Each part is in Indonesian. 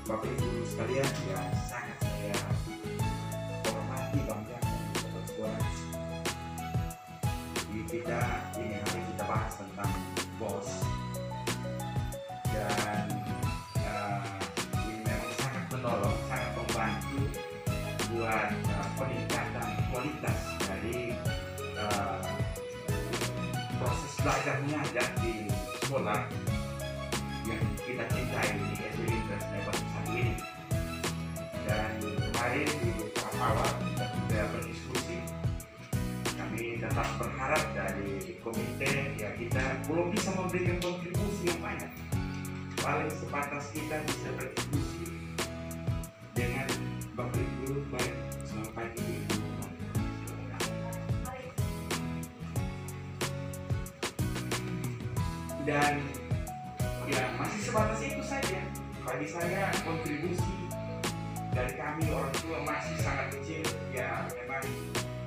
Bapak Ibu sekalian yang sangat saya hormati, banggakan Sobat Suara. Di kita ini hari kita bahas tentang bos, dan ini memang sangat menolong, sangat membantu buat peningkatan kualitas dari proses belajar mengajar di sekolah yang kita cintai di SD International satu ini. Dan kemarin di tahap awal kita sudah berdiskusi, kami tetap berharap dari komite ya kita belum bisa memberikan kontribusi yang banyak, paling sebatas kita bisa berdiskusi dengan Bapak Ibu baik sampai ini. Dan ya masih sebatas itu saja. Bagi saya kontribusi dari kami orang tua masih sangat kecil. Ya memang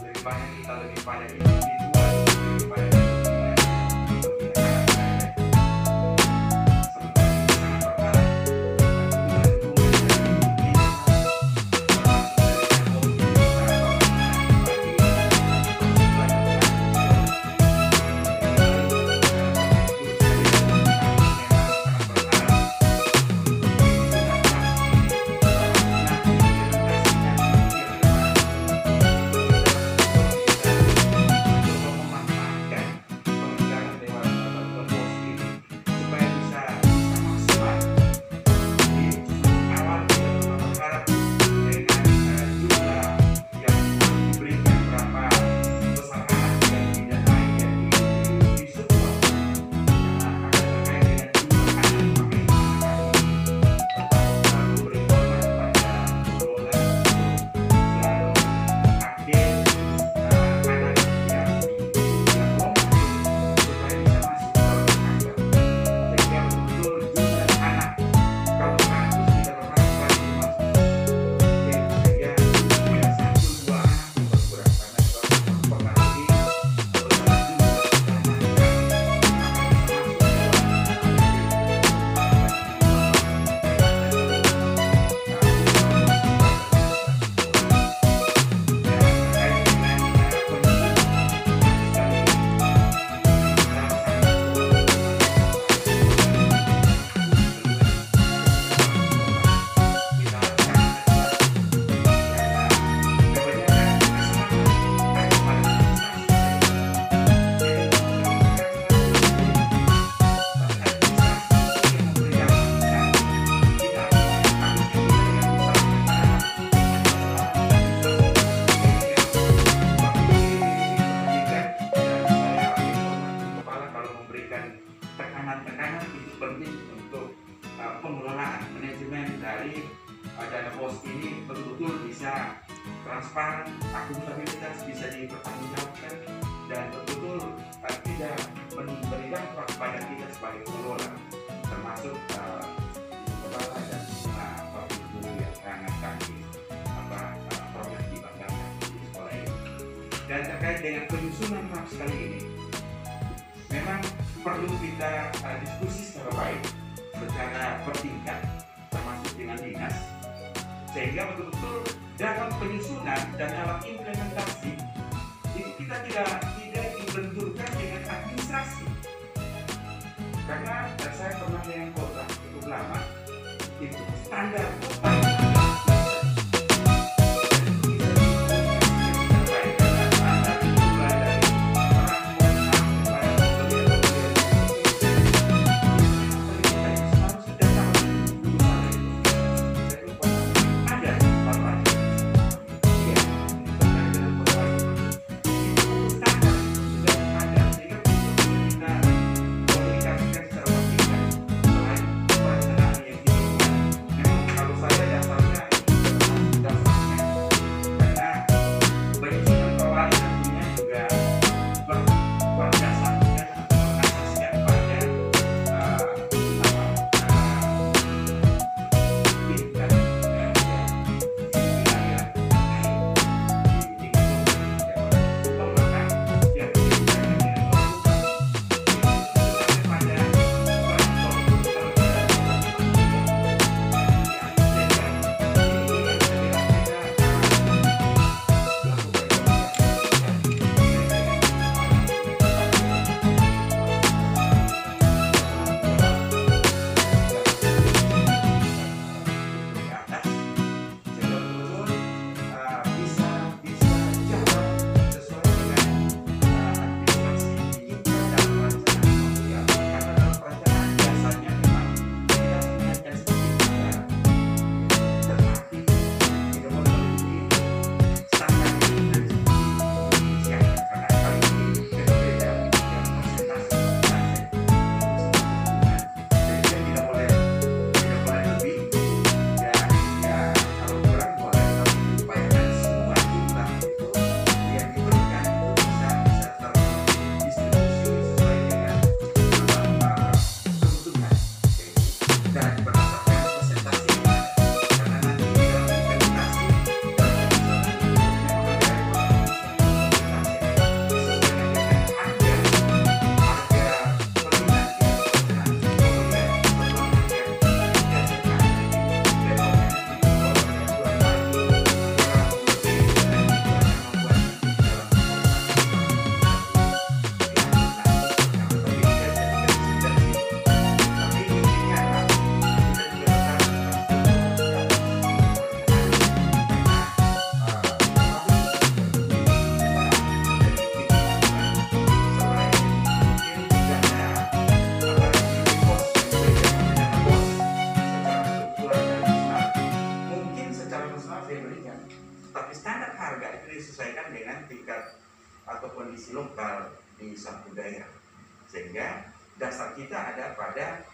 lebih banyak kita lebih pada individual, lebih pada tekanan itu penting untuk pengelolaan manajemen dari dana bos ini betul-betul bisa transparan, akuntabilitas bisa dipertanggungjawabkan, dan betul-betul tidak memberi dampak pada kita sebagai pengelola, termasuk kepala dan semua bapak ibu yang sangat kami program dibanggakan di sekolah ini. Dan terkait dengan penyusunan MAPS kali ini, memang perlu kita diskusi secara baik, secara bertingkat, termasuk dengan dinas, sehingga betul-betul dalam penyusunan dan dalam implementasi itu kita tidak dibenturkan dengan administrasi. Karena saya pernah dengan kota cukup lama, itu standar kota kalau disesuaikan dengan tingkat atau kondisi lokal di satu daerah, sehingga dasar kita ada pada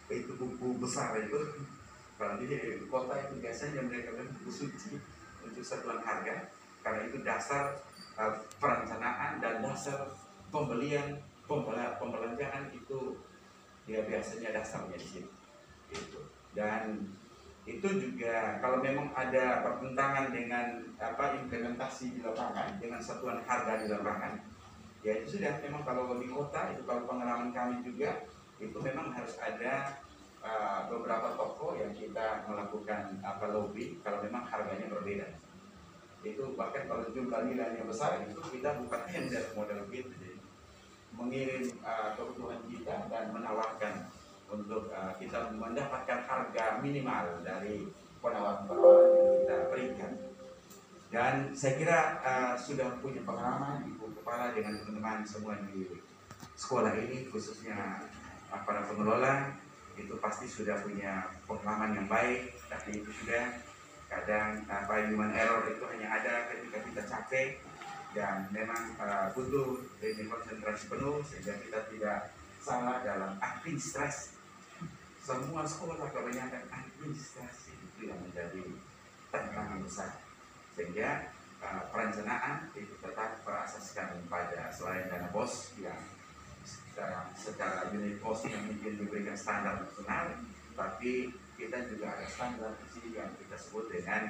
itu buku besar itu. Kalau di kota itu biasanya mereka bilang buku suci untuk satuan harga, karena itu dasar perencanaan dan dasar pembelanjaan itu ya biasanya dasarnya di sini gitu. Dan itu juga kalau memang ada pertentangan dengan implementasi di lapangan dengan satuan harga di lapangan, ya itu sudah memang kalau di kota itu, kalau pengalaman kami juga itu memang harus ada beberapa toko yang kita melakukan lobby kalau memang harganya berbeda. Itu bahkan kalau jumlah nilainya besar itu kita bukan hanya model gitu, jadi mengirim kebutuhan kita dan menawarkan untuk kita mendapatkan harga minimal dari penawaran-penawaran yang kita berikan. Dan saya kira sudah punya pengalaman Ibu Kepala dengan teman-teman semua di sekolah ini, khususnya para pengelola, itu pasti sudah punya pengalaman yang baik. Tapi itu sudah kadang human error itu hanya ada ketika kita capek dan memang butuh ini konsentrasi penuh sehingga kita tidak salah dalam administrasi. Semua sekolah kebanyakan administrasi itu yang menjadi tantangan besar, sehingga perencanaan itu tetap berasaskan pada selain dana BOS yang secara unit cost yang mungkin diberikan standar nasional, tapi kita juga ada standar di sini yang kita sebut dengan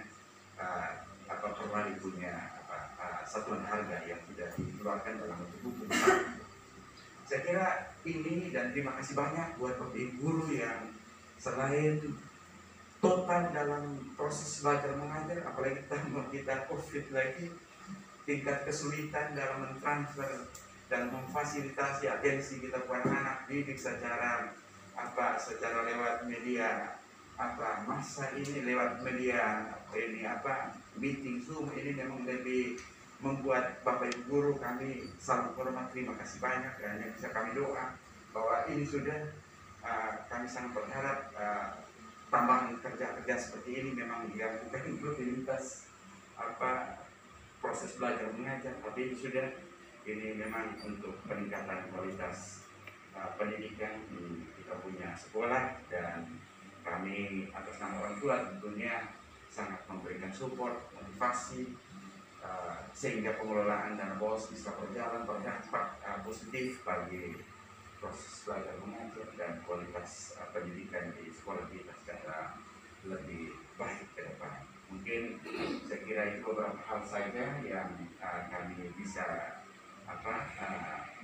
Perwali punya satuan harga yang sudah dikeluarkan dalam bentuk buku besar. Saya kira ini, dan terima kasih banyak buat Bapak Guru yang selain total dalam proses belajar mengajar, apalagi kita COVID lagi, tingkat kesulitan dalam mentransfer dan memfasilitasi atensi kita kepada anak didik secara lewat media masa ini, lewat media ini meeting Zoom ini memang lebih membuat Bapak Ibu Guru kami sangat hormat, terima kasih banyak, dan yang bisa kami doa bahwa ini sudah kami sangat berharap tambahan kerja-kerja seperti ini memang yang bukan rutinitas proses belajar mengajar, tapi ini memang untuk peningkatan kualitas pendidikan di kita punya sekolah. Dan kami atas nama orang tua tentunya sangat memberikan support, motivasi, sehingga pengelolaan dana BOS bisa berjalan berdampak positif bagi proses belajar mengajar dan kualitas pendidikan di sekolah kita secara lebih baik ke depan. Mungkin saya kira itu beberapa hal saja yang kami bisa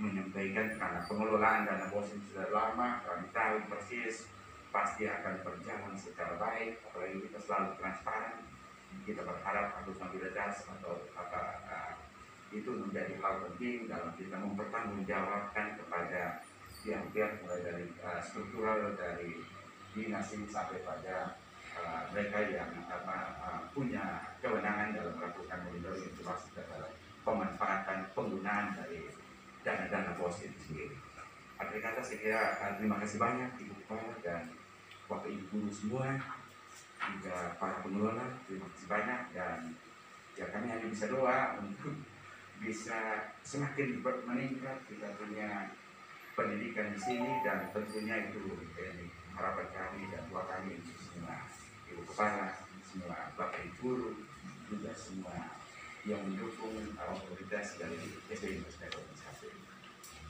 menyampaikan, karena pengelolaan dana BOS ini sudah lama, kami tahu persis pasti akan berjalan secara baik, apalagi kita selalu transparan. Kita berharap akuntabilitas atau itu menjadi hal penting dalam kita mempertanggungjawabkan kepada pihak-pihak mulai dari struktural, dari dinas ini sampai pada mereka yang punya kewenangan dalam melakukan monitoring, termasuk dalam pemanfaatan penggunaan dari dana-dana BOS itu sendiri. Akhir kata saya kira terima kasih banyak Ibu Kepala dan Bapak Ibu Guru semua, juga para pengelola, terima kasih banyak. Dan ya kami hanya bisa doa untuk bisa semakin meningkat kita punya pendidikan di sini, dan tentunya itu harapan kami dan doa kami untuk semua Ibu Kepala, semua Bapak Ibu Guru, juga semua yang mendukung otoritas dari SDI Provinsi.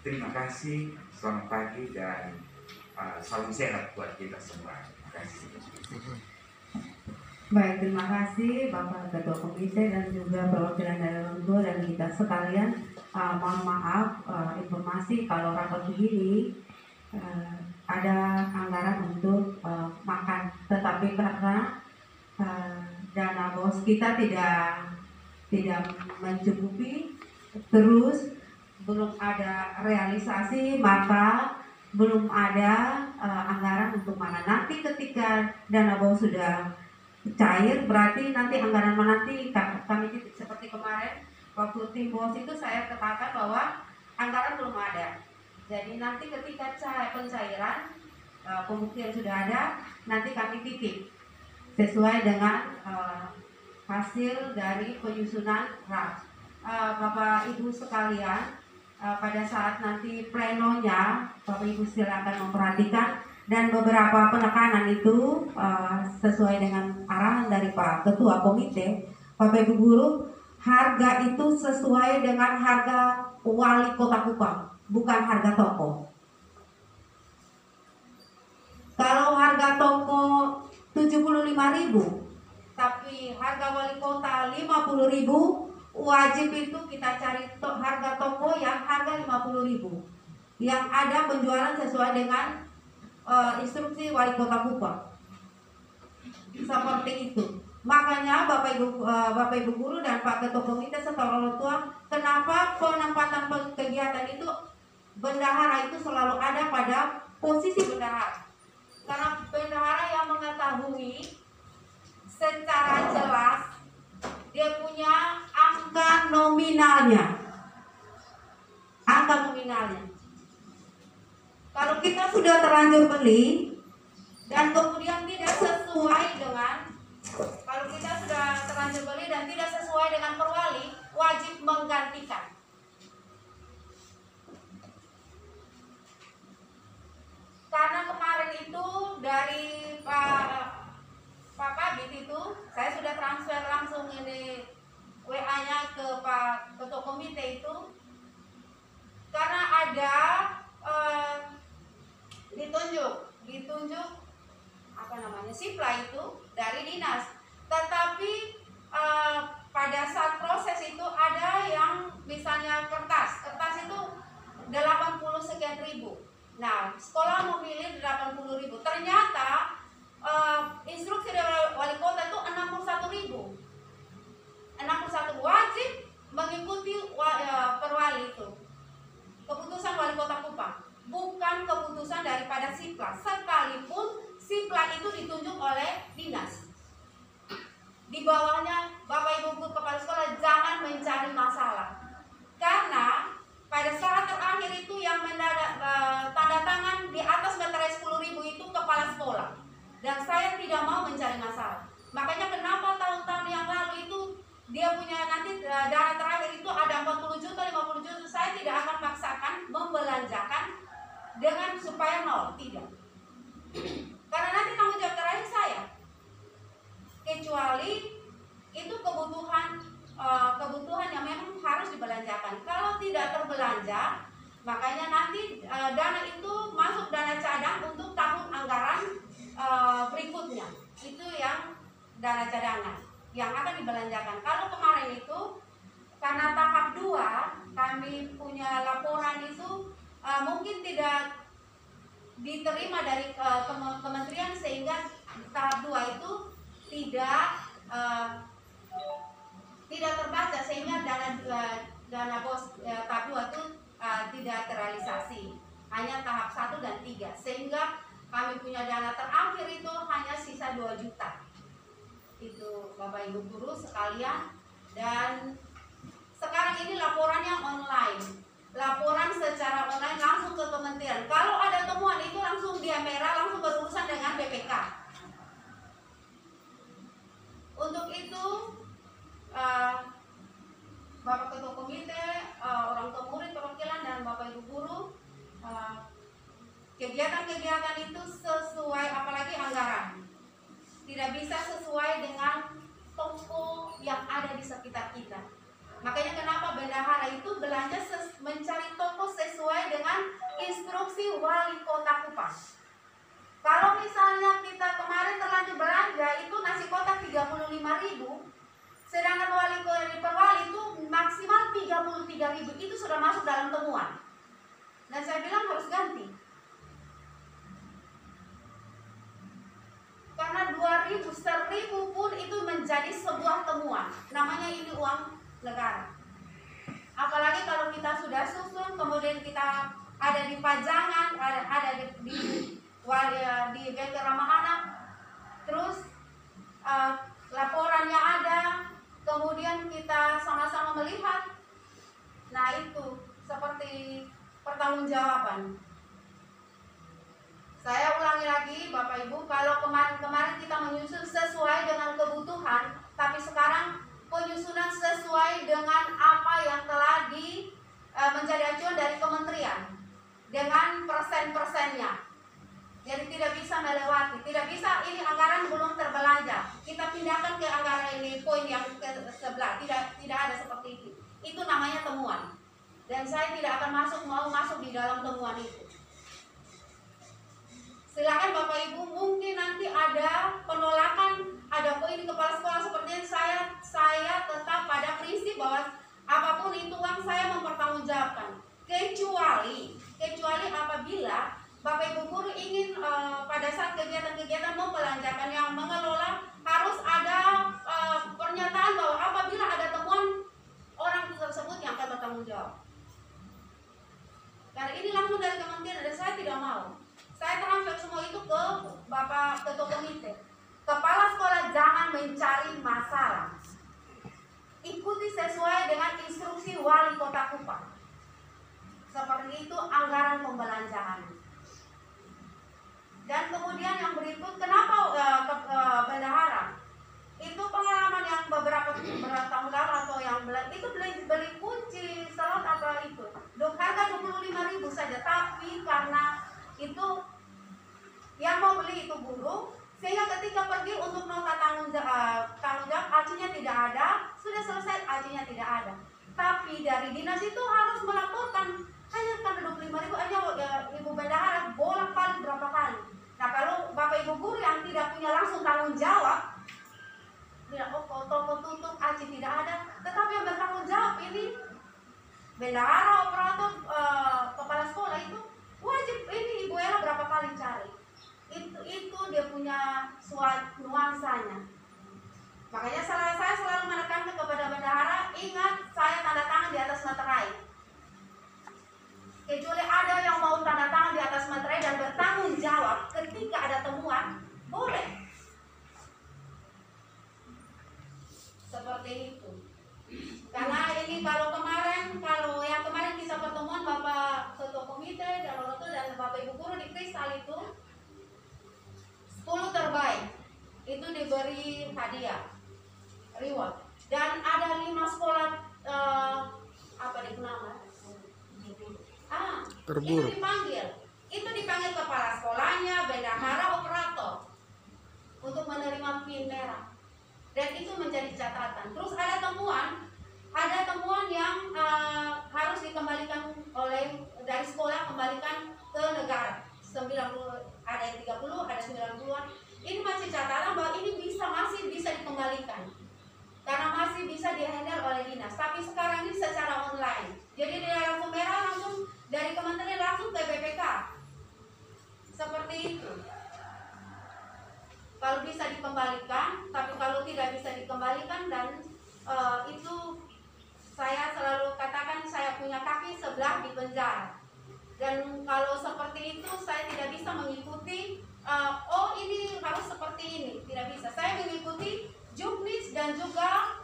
Terima kasih, selamat pagi, dan salam sehat buat kita semua. Terima kasih. Baik, terima kasih Bapak Ketua Komite dan juga perwakilan dari orang tua dan kita sekalian. Mohon maaf informasi kalau rapat begini ada anggaran untuk makan, tetapi karena dana BOS kita tidak mencukupi, terus belum ada realisasi, maka belum ada anggaran untuk mana. Nanti ketika dana BOS sudah cair, berarti nanti anggaran mana, nanti kami seperti kemarin waktu tim BOS itu saya katakan bahwa anggaran belum ada. Jadi nanti ketika pencairan pembuktian sudah ada, nanti kami titip sesuai dengan hasil dari penyusunan RAP. Bapak Ibu sekalian, pada saat nanti plenonya, Bapak Ibu silakan memperhatikan, dan beberapa penekanan itu sesuai dengan arahan dari Pak Ketua Komite. Bapak Ibu guru, harga itu sesuai dengan harga wali kota Kupang, bukan harga toko. Kalau harga toko 75.000, tapi harga wali kota 50.000, wajib itu kita cari harga toko yang harga 50.000, yang ada penjualan sesuai dengan instruksi wali kota Kupang. Seperti itu. Makanya Bapak Ibu guru dan Pak Ketua Komite serta orang tua, kenapa penempatan kegiatan itu bendahara itu selalu ada pada posisi bendahara? Karena bendahara yang mengetahui secara jelas, dia punya angka nominalnya. Kalau kita sudah terlanjur beli dan kemudian tidak sesuai dengan, perwali, wajib menggantikan. Karena kemarin itu dari Pak Kabit itu, saya sudah transfer langsung ini WA-nya ke Pak Ketua Komite itu, karena ada ditunjuk sipla itu dari dinas, tetapi pada saat proses itu ada yang misalnya kertas itu 80 sekian ribu. Nah, sekolah memilih 80.000. Ternyata instruksi dari wali kota itu 61.000. 61 wajib mengikuti perwali itu. Keputusan wali kota Kupang, bukan keputusan daripada sipla. Sekalipun sipla itu ditunjuk oleh dinas. Di bawahnya Bapak Ibu guru kepala sekolah jangan mencari masalah. Karena pada saat terakhir itu yang tanda tangan di atas meterai 10.000 itu kepala sekolah. Dan saya tidak mau mencari masalah. Makanya kenapa tahun-tahun yang lalu itu dia punya nanti dana terakhir itu ada 40 juta, 50 juta. Saya tidak akan paksakan membelanjakan dengan supaya nol, tidak. Karena nanti tanggung jawab terakhir saya. Kecuali itu kebutuhan yang memang harus dibelanjakan. Kalau tidak terbelanja, makanya nanti dana itu masuk dana cadang untuk tahun anggaran berikutnya. Itu yang dana cadangan yang akan dibelanjakan. Kalau kemarin itu karena tahap 2 kami punya laporan itu mungkin tidak diterima dari kementerian, sehingga tahap 2 itu tidak terbaca, sehingga dana tahap 2 itu tidak terrealisasi, hanya tahap 1 dan 3, sehingga kami punya dana terakhir itu hanya sisa 2 juta. Itu Bapak Ibu guru sekalian. Dan sekarang ini laporannya online, laporan secara online langsung ke kementerian. Kalau ada temuan itu langsung dia merah, langsung berurusan dengan BPK. Untuk itu Bapak Ketua Komite, orang tua murid perwakilan, dan Bapak Ibu guru, kegiatan-kegiatan itu sesuai, apalagi anggaran, tidak bisa sesuai dengan toko yang ada di sekitar kita. Makanya kenapa bendahara itu belanja mencari toko sesuai dengan instruksi wali kota Kupang. Kalau misalnya kita kemarin terlanjur belanja itu nasi kotak 35.000, sedangkan perwali itu maksimal 33.000, itu sudah masuk dalam temuan. Dan saya bilang harus ganti. Karena 2.000, 1.000 pun itu menjadi sebuah temuan. Namanya ini uang negara. Apalagi kalau kita sudah susun, kemudian kita ada di pajangan, ada di bengkel ramah anak, terus laporannya ada, kemudian kita sama-sama melihat. Nah, itu seperti pertanggungjawaban. Saya ulangi lagi Bapak Ibu, kalau kemarin kita menyusun sesuai dengan kebutuhan, tapi sekarang penyusunan sesuai dengan apa yang telah menjadi acuan dari kementerian dengan persen-persennya. Jadi tidak bisa melewati, tidak bisa ini anggaran belum terbelanja, kita pindahkan ke anggaran ini poin yang ke sebelah. Tidak ada seperti itu. Itu namanya temuan. Dan saya tidak akan mau masuk di dalam temuan itu. Silakan Bapak Ibu, mungkin nanti ada penolakan, ada poin di kepala sekolah seperti saya tetap pada prinsip bahwa apapun itu uang saya mempertanggungjawabkan. Kecuali apabila Bapak Ibu guru ingin pada saat kegiatan-kegiatan membelanjakan yang mengelola, harus ada pernyataan bahwa apabila ada temuan orang tersebut yang akan bertanggung jawab. Karena ini langsung dari kementerian dan saya tidak mau. Saya transfer semua itu ke Bapak Ketua Komite. Kepala sekolah jangan mencari masalah. Ikuti sesuai dengan instruksi Wali Kota Kupang. Seperti itu anggaran pembelanjaan. Dan kemudian yang berikut, kenapa bendahara? Itu pengalaman yang beberapa tahun lalu atau yang itu beli kunci slot apa itu. Harga 25.000 saja, tapi karena itu yang mau beli itu guru, sehingga ketika pergi untuk nota tanggung jawab AC-nya tidak ada, sudah selesai AC-nya tidak ada. Tapi dari dinas itu harus melaporkan hanya karena 25.000 aja Ibu Bendahara bolak-balik berapa kali. Nah kalau Bapak Ibu guru yang tidak punya langsung tanggung jawab, tidak toko tutup AC tidak ada, tetapi yang bertanggung jawab ini bendahara, operator, kepala sekolah itu wajib ini Ibu Ella berapa kali cari. Itu dia punya suatu nuansanya. Makanya saya selalu menekankan kepada bendahara, ingat saya tanda tangan di atas materai. Kecuali ada yang mau tanda tangan di atas materai dan bertanggung jawab ketika ada temuan, boleh. Seperti itu. Karena ini kalau yang kemarin kita pertemuan Bapak Ketua Komite dan Bapak Ibu guru di Kristal itu 10 terbaik itu diberi hadiah reward, dan ada 5 sekolah terburuk. Itu dipanggil kepala sekolahnya, bendahara, operator untuk menerima pin merah, dan itu menjadi catatan. Terus ada temuan yang harus dikembalikan dari sekolah kembalikan ke negara. 90, ada yang 30, ada 90-an. Ini masih catatan bahwa ini masih bisa dikembalikan karena masih bisa dihandle oleh dinas. Tapi sekarang ini secara online. Jadi dia langsung merah, langsung dari kementerian langsung ke BPK. Seperti itu. Kalau bisa dikembalikan, tapi kalau tidak bisa dikembalikan dan itu saya selalu katakan saya punya kaki sebelah di penjara. Dan kalau seperti itu saya tidak bisa mengikuti ini harus seperti ini, tidak bisa. Saya mengikuti juknis dan juga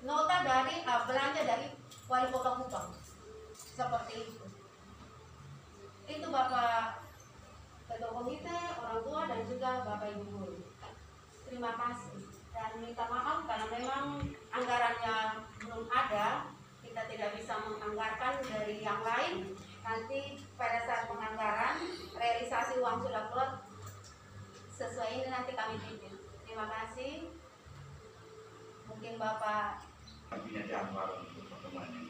nota dari belanja dari Wali Kota Kupang. Seperti itu. Itu Bapak Ketua Komite, orang tua dan juga Bapak Ibu guru. Terima kasih dan minta maaf karena memang anggarannya belum ada, kita tidak bisa menganggarkan dari yang lain. Nanti pada saat penganggaran realisasi uang sudah keluar, sesuai ini nanti kami titip. Terima kasih. Mungkin Bapak punya jadwal untuk pertemuan yang